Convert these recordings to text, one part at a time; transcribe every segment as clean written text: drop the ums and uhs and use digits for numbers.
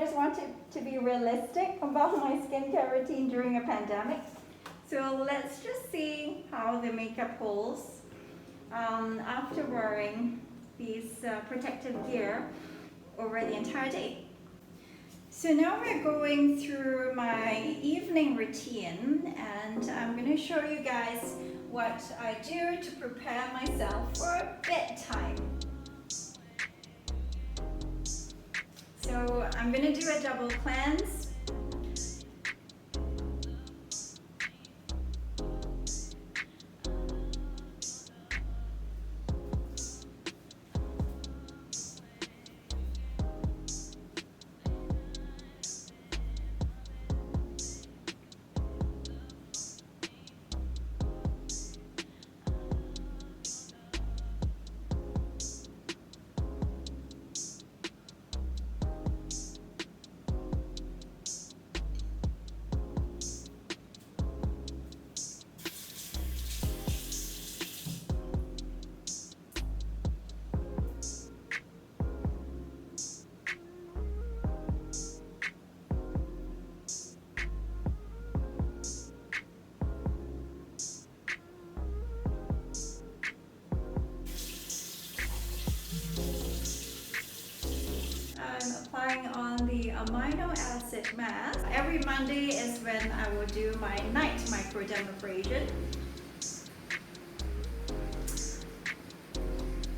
just wanted to be realistic about my skincare routine during a pandemic. So let's just see how the makeup holds after wearing these protective gear over the entire day. So now we're going through my evening routine, and I'm going to show you guys what I do to prepare myself for bedtime. So I'm going to do a double cleanse. Applying on the Amino acid mask. Every Monday is when I will do my night microdermabrasion.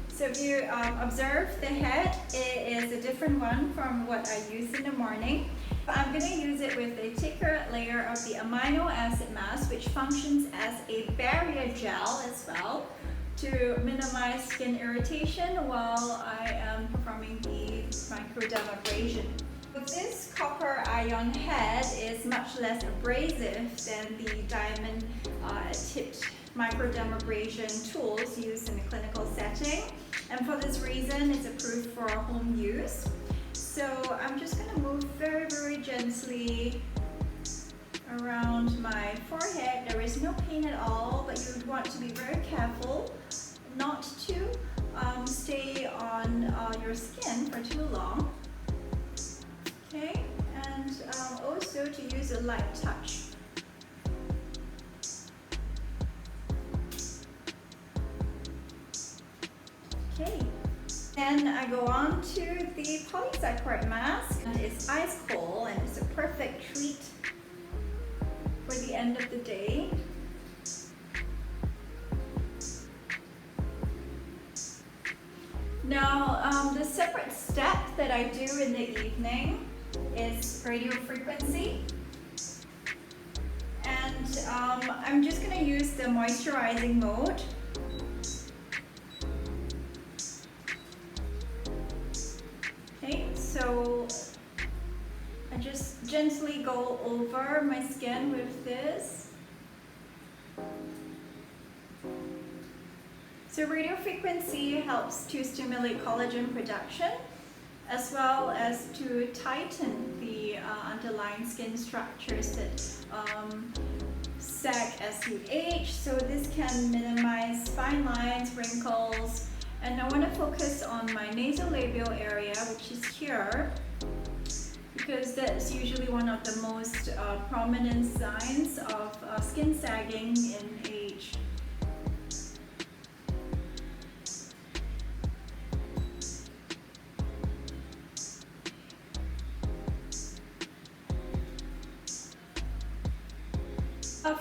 So if you observe the head, it is a different one from what I use in the morning. I'm going to use it with a thicker layer of the amino acid mask, which functions as a barrier gel as well, to minimize skin irritation while I am performing the microdermabrasion. This copper ion head is much less abrasive than the diamond tipped microdermabrasion tools used in a clinical setting, and for this reason it's approved for home use. So I'm just going to move very, very gently around my forehead. There is no pain at all, but you would want to be very careful not to stay on your skin for too long. Okay, and also to use a light touch. Okay, then I go on to the Polysaccharide mask. It's ice cold and it's a perfect treat for the end of the day. Now, the separate step that I do in the evening is Radiofrequency. And I'm just going to use the moisturizing mode. Okay, so I just gently go over my skin with this. So radiofrequency helps to stimulate collagen production as well as to tighten the underlying skin structures that sag as you age. So this can minimize fine lines, wrinkles, and I want to focus on my nasolabial area, which is here, because that's usually one of the most prominent signs of skin sagging in age.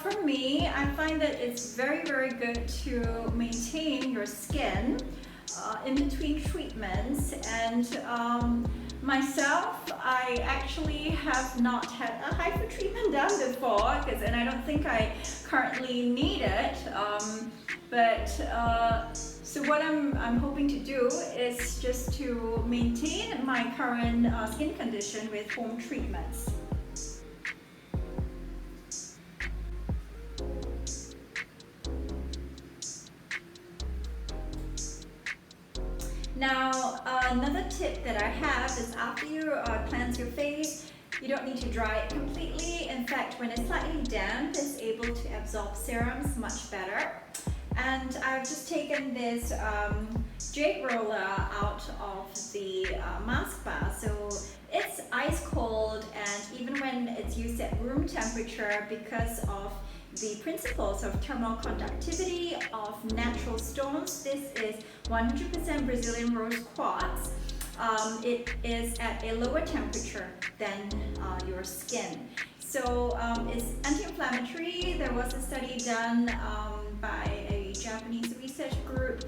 For me, I find that it's very, very good to maintain your skin in between treatments, and myself, I actually have not had a hypha treatment done before, and I don't think I currently need it, so what I'm hoping to do is just to maintain my current skin condition with home treatments. Now, another tip that I have is after you cleanse your face, you don't need to dry it completely. In fact, when it's slightly damp, it's able to absorb serums much better. And I've just taken this jade roller out of the mask bar. So it's ice cold. at room temperature because of the principles of thermal conductivity of natural stones. This is 100% Brazilian rose quartz. It is at a lower temperature than your skin. So it's anti-inflammatory. There was a study done by a Japanese research group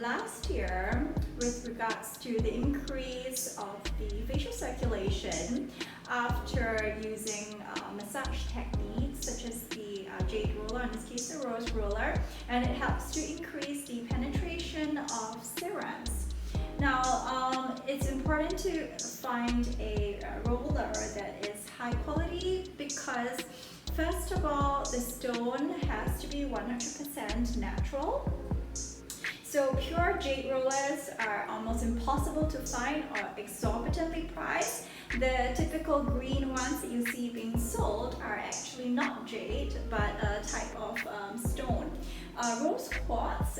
last year with regards to the increase of the facial circulation after using massage techniques such as the jade roller, in this case the rose roller, and it helps to increase the penetration of serums. Now, it's important to find a roller that is high quality because, first of all, the stone has to be 100% natural. So pure jade rollers are almost impossible to find or exorbitantly priced. The typical green ones that you see being sold are actually not jade, but a type of stone. Rose quartz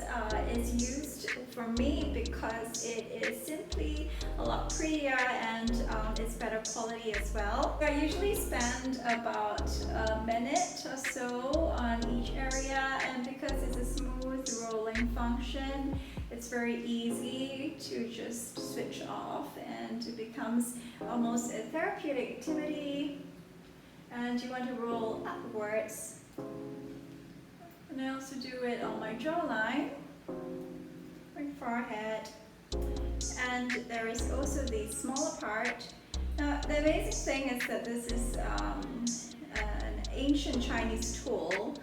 is used for me because it is simply a lot prettier and it's better quality as well. I usually spend about a minute or so on each area, and because it's a smooth rolling function, it's very easy to just switch off and it becomes almost a therapeutic activity. And you want to roll upwards. And I also do it on my jawline, my forehead, and there is also the smaller part. Now, the amazing thing is that this is an ancient Chinese tool,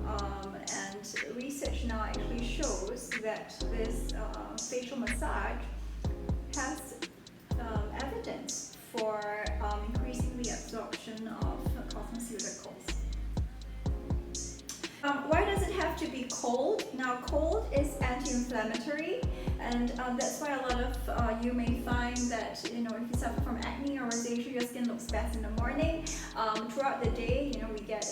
and research now actually shows that this facial massage has evidence for increasing the absorption of cosmeceuticals. Why does it have to be cold? Now, cold is anti-inflammatory, and that's why a lot of you may find that, if you suffer from acne or rosacea, your skin looks best in the morning. Throughout the day, we get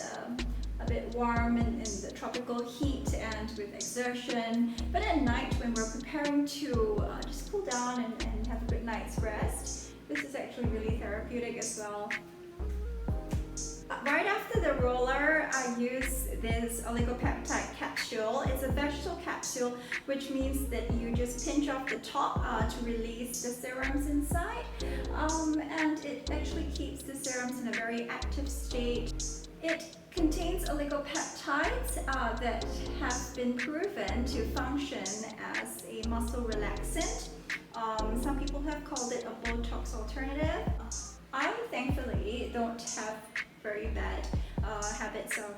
a bit warm in the tropical heat and with exertion. But at night, when we're preparing to just cool down and have a good night's rest, this is actually really therapeutic as well. Right after the roller, I use this oligopeptide capsule. It's a vegetal capsule, which means that you just pinch off the top to release the serums inside. And it actually keeps the serums in a very active state. It contains oligopeptides that have been proven to function as a muscle relaxant. Some people have called it a Botox alternative. I thankfully don't have very bad habits of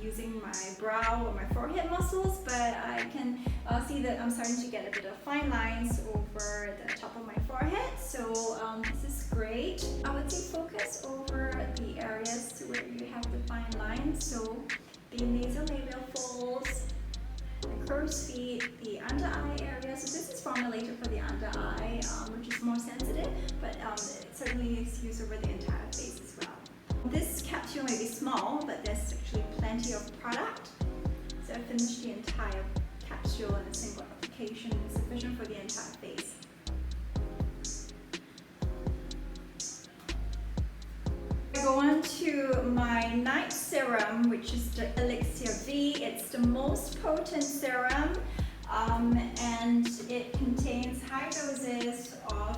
using my brow or my forehead muscles, but I can see that I'm starting to get a bit of fine lines over the top of my forehead, so this is great. I would say focus over the areas where you have the fine lines, so the nasolabial folds, the crow's feet, the under eye area. So this is formulated for the under eye, which is more sensitive, but it certainly is used over the entire face as well. This capsule may be small, but there's actually plenty of product. So I finished the entire capsule in a single application, sufficient for the entire face. I go on to my night serum, which is the Elixir V. It's the most potent serum, and it contains high doses of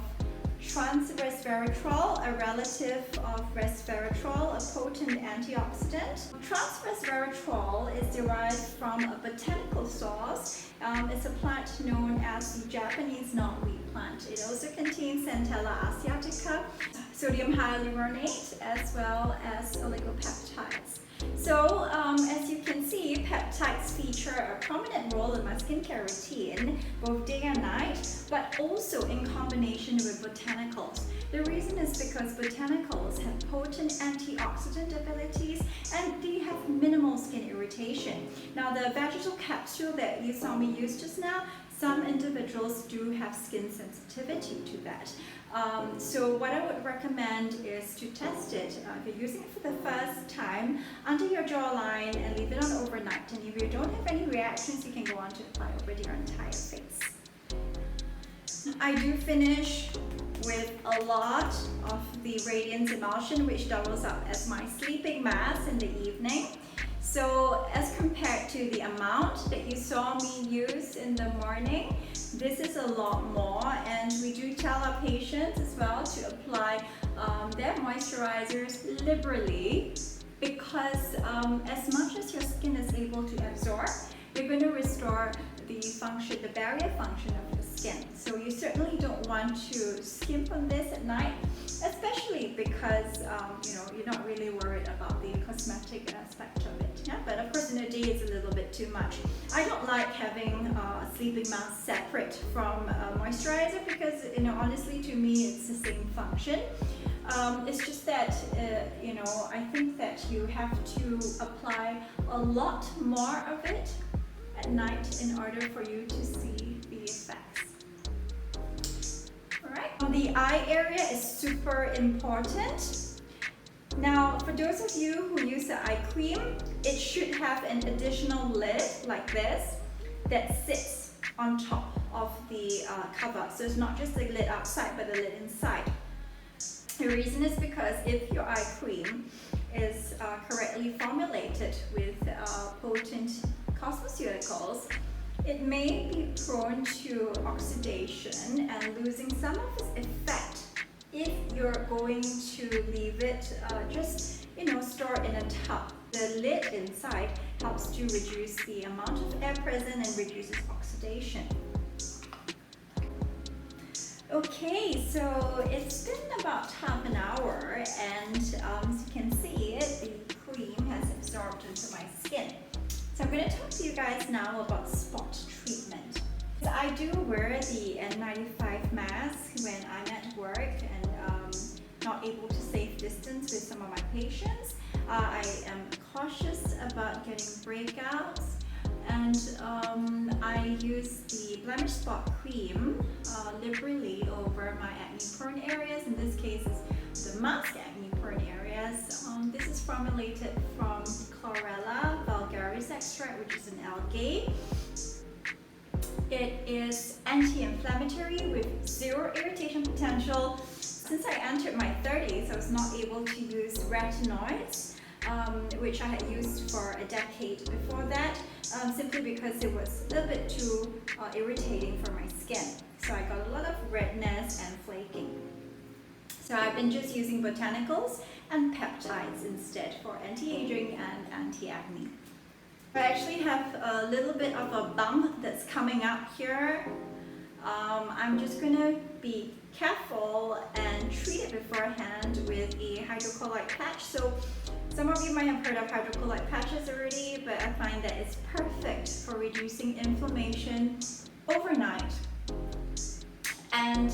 trans-resveratrol, a relative of resveratrol, a potent antioxidant. Trans-resveratrol is derived from a botanical source. It's a plant known as the Japanese knotweed plant. It also contains Centella asiatica, sodium hyaluronate, as well as oligopeptides. So, as you can see, peptides feature a prominent role in my skincare routine, both day and night, but also in combination with botanicals. The reason is because botanicals have potent antioxidant abilities and they have minimal skin irritation. Now, the vegetal capsule that you saw me use just now, some individuals do have skin sensitivity to that. So what I would recommend is to test it. If you're using it for the first time, under your jawline and leave it on overnight. And if you don't have any reactions, you can go on to apply over your entire face. I do finish with a lot of the Radiance Emulsion, which doubles up as my sleeping mask in the evening. So as compared to the amount that you saw me use in the morning, this is a lot more, and we do tell our patients as well to apply their moisturizers liberally, because as much as your skin is able to absorb, you're going to restore the function, the barrier function of your skin. So you certainly don't want to skimp on this at night, especially because you're not really worried about the cosmetic aspect of it. Yeah, but of course in a day it's a little bit too much. I don't like having a sleeping mask separate from moisturizer because honestly to me it's the same function. It's just that I think that you have to apply a lot more of it at night in order for you to see the effects. Alright, the eye area is super important. Now, for those of you who use the eye cream, it should have an additional lid like this that sits on top of the cover. So it's not just the lid outside, but the lid inside. The reason is because if your eye cream is correctly formulated with potent cosmeceuticals, it may be prone to oxidation and losing some of its effect if you're going to leave it stored in a tub. The lid inside helps to reduce the amount of air present and reduces oxidation. Okay, so it's been about half an hour, and as you can see, the cream has absorbed into my skin. So I'm going to talk to you guys now about spot treatment. I do wear the N95 mask when I'm at work and not able to safe distance with some of my patients. I am cautious about getting breakouts, and I use the blemish spot cream liberally over my acne-prone areas. In this case, it's the Masque acne-prone areas. This is formulated from chlorella vulgaris extract, which is an algae. It is anti-inflammatory with zero irritation potential. Since I entered my 30s, I was not able to use retinoids, which I had used for a decade before that, simply because it was a little bit too irritating for my skin. So I got a lot of redness and flaking. So I've been just using botanicals and peptides instead for anti-aging and anti-acne. I actually have a little bit of a bump that's coming up here. I'm just going to be careful and treat it beforehand with a hydrocolloid patch. So some of you might have heard of hydrocolloid patches already, but I find that it's perfect for reducing inflammation overnight. And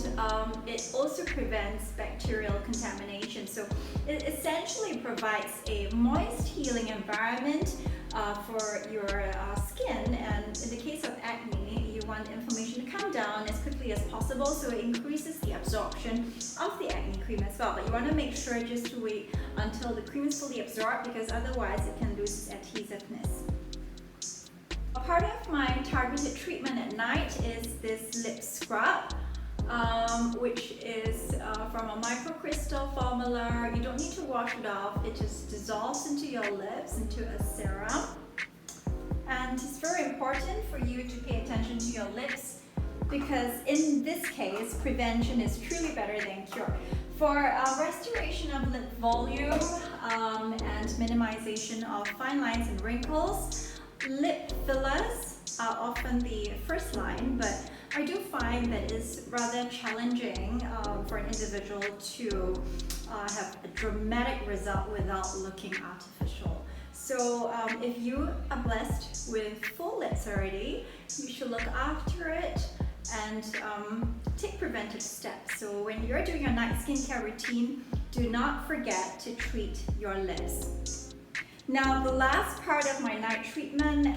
it also prevents bacterial contamination. So it essentially provides a moist, healing environment for your skin. And in the case of acne, you want inflammation to come down as quickly as possible, so it increases the absorption of the acne cream as well. But you want to make sure just to wait until the cream is fully absorbed, because otherwise it can lose its adhesiveness. Part of my targeted treatment at night is this lip scrub, which is from a microcrystal formula. You don't need to wash it off, it just dissolves into your lips into a serum. And it's very important for you to pay attention to your lips, because in this case, prevention is truly better than cure. For restoration of lip volume and minimization of fine lines and wrinkles, lip fillers are often the first line, but I do find that it's rather challenging for an individual to have a dramatic result without looking artificial. So if you are blessed with full lips already, you should look after it and take preventive steps. So when you're doing your night skincare routine, do not forget to treat your lips. Now, the last part of my night treatment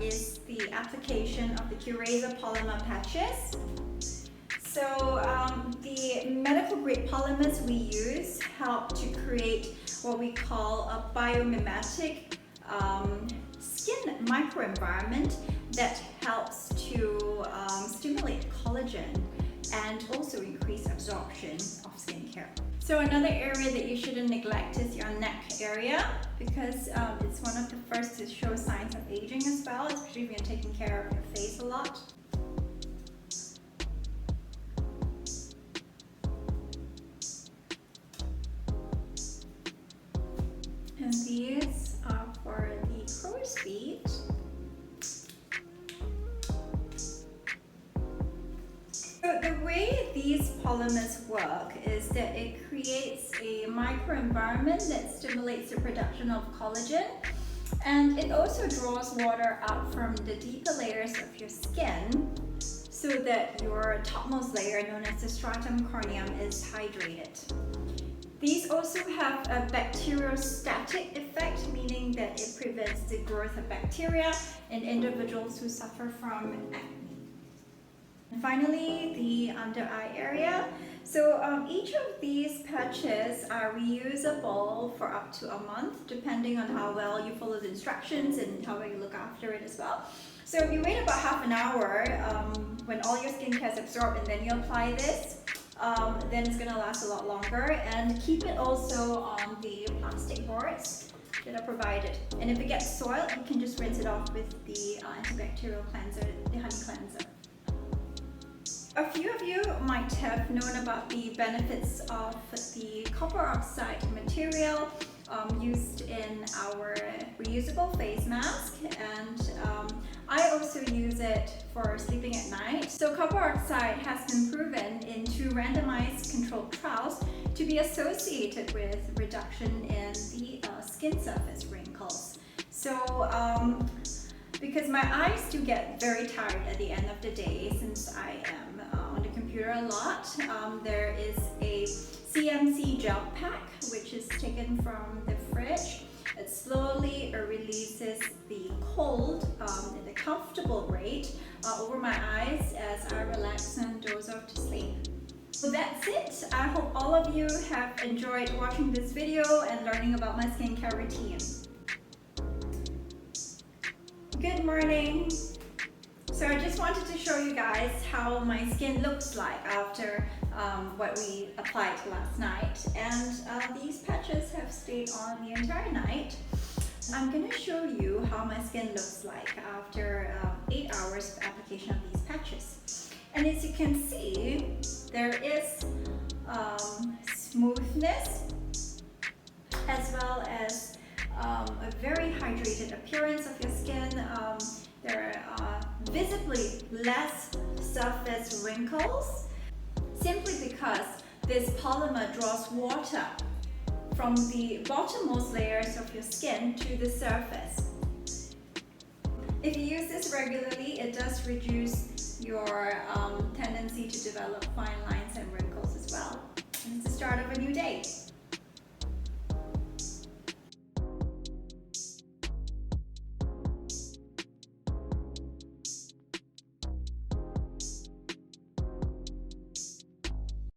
is the application of the QRASER polymer patches. So the medical grade polymers we use help to create what we call a biomimetic skin microenvironment that helps to stimulate collagen and also increase absorption of skincare. So another area that you shouldn't neglect is your neck area, because it's one of the first to show signs of aging as well, especially if you're taking care of your face a lot. And these are for the crow's feet. So the way these polymers work is that it creates a microenvironment that stimulates the production of collagen, and it also draws water out from the deeper layers of your skin so that your topmost layer, known as the stratum corneum, is hydrated. These also have a bacteriostatic effect, meaning that it prevents the growth of bacteria in individuals who suffer from acne. And finally, the under eye area. So each of these patches are reusable for up to a month, depending on how well you follow the instructions and how well you look after it as well. So if you wait about half an hour when all your skincare is absorbed and then you apply this, then it's going to last a lot longer. And keep it also on the plastic boards that are provided. And if it gets soiled, you can just rinse it off with the antibacterial cleanser, the honey cleanser. A few of you might have known about the benefits of the copper oxide material used in our reusable face mask, and I also use it for sleeping at night. So copper oxide has been proven in 2 randomized controlled trials to be associated with reduction in the skin surface wrinkles. So because my eyes do get very tired at the end of the day, since I am on the computer a lot, there is a CMC gel pack which is taken from the fridge. It slowly releases the cold at a comfortable rate over my eyes as I relax and doze off to sleep. So that's it. I hope all of you have enjoyed watching this video and learning about my skincare routine. Good morning. So I just wanted to show you guys how my skin looks like after what we applied last night, and these patches have stayed on the entire night. I'm going to show you how my skin looks like after 8 hours of application of these patches. And as you can see, there is smoothness as well as a very hydrated appearance of your skin. There are visibly less surface wrinkles, simply because this polymer draws water from the bottommost layers of your skin to the surface. If you use this regularly, it does reduce your tendency to develop fine lines and wrinkles as well. And it's the start of a new day.